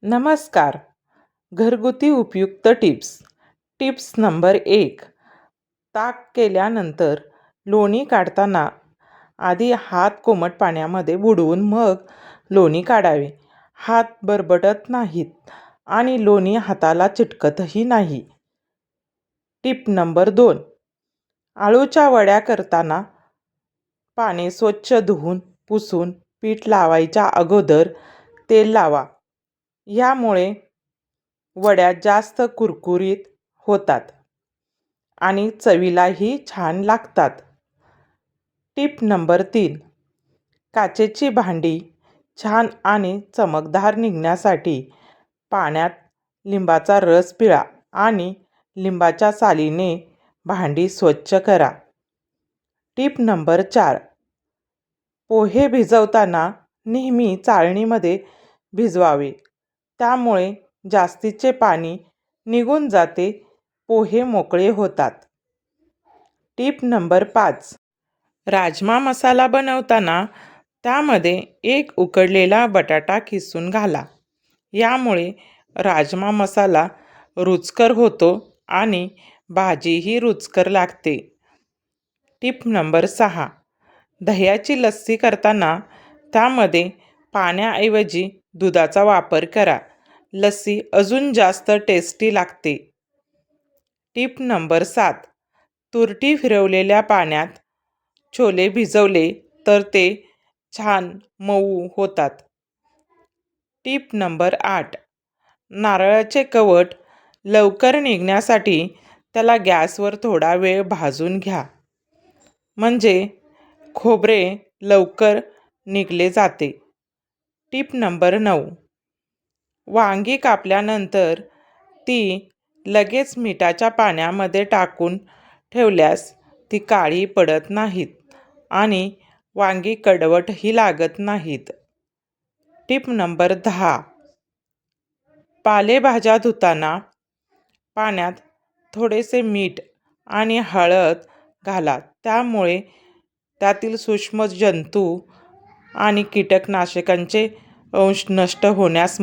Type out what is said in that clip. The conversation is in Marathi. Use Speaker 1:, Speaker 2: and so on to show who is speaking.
Speaker 1: नमस्कार. घरगुती उपयुक्त टिप्स. Tips number 1. ताक केल्यानंतर लोणी काढताना आधी हात कोमट पाण्यामध्ये बुडवून मग लोणी काढावे. हात बरबटत नाहीत आणि लोणी हाताला चिटकतही नाही. Tip number 2. आळूच्या वड्या करताना पाने स्वच्छ धुवून पुसून पीठ लावायच्या अगोदर तेल लावा. यामुळे वड्या जास्त कुरकुरीत होतात आणि चवीलाही छान लागतात. Tip number 3. काचेची भांडी छान आणि चमकदार निघण्यासाठी पाण्यात लिंबाचा रस पिळा आणि लिंबाच्या सालीने भांडी स्वच्छ करा. Tip number 4. पोहे भिजवताना नेहमी चाळणीमध्ये भिजवावे. त्यामुळे जास्तीचे पाणी निघून जाते, पोहे मोकळे होतात. Tip number 5. राजमा मसाला बनवताना त्यामध्ये एक उकडलेला बटाटा किसून घाला. यामुळे राजमा मसाला रुचकर होतो आणि भाजीही रुचकर लागते. Tip number 6. दह्याची लस्सी करताना त्यामध्ये पाण्याऐवजी दुधाचा वापर करा. लस्सी अजून जास्त टेस्टी लागते. Tip number 7. तुरटी फिरवलेल्या पाण्यात छोले भिजवले तर ते छान मऊ होतात. Tip number 8. नारळाचे कवट लवकर निघण्यासाठी त्याला गॅसवर थोडा वेळ भाजून घ्या. म्हणजे खोबरे लवकर निघले जाते. Tip number 9. वांगी कापल्यानंतर ती लगेच मिठाच्या पाण्यामध्ये टाकून ठेवल्यास ती काळी पडत नाहीत आणि वांगी कडवटही लागत नाहीत. Tip number 10. पालेभाज्या धुताना पाण्यात थोडेसे मीठ आणि हळद घाला. त्यामुळे त्यातील सूक्ष्म जंतू आणि कीटकनाशकांचे अंश नष्ट होण्यास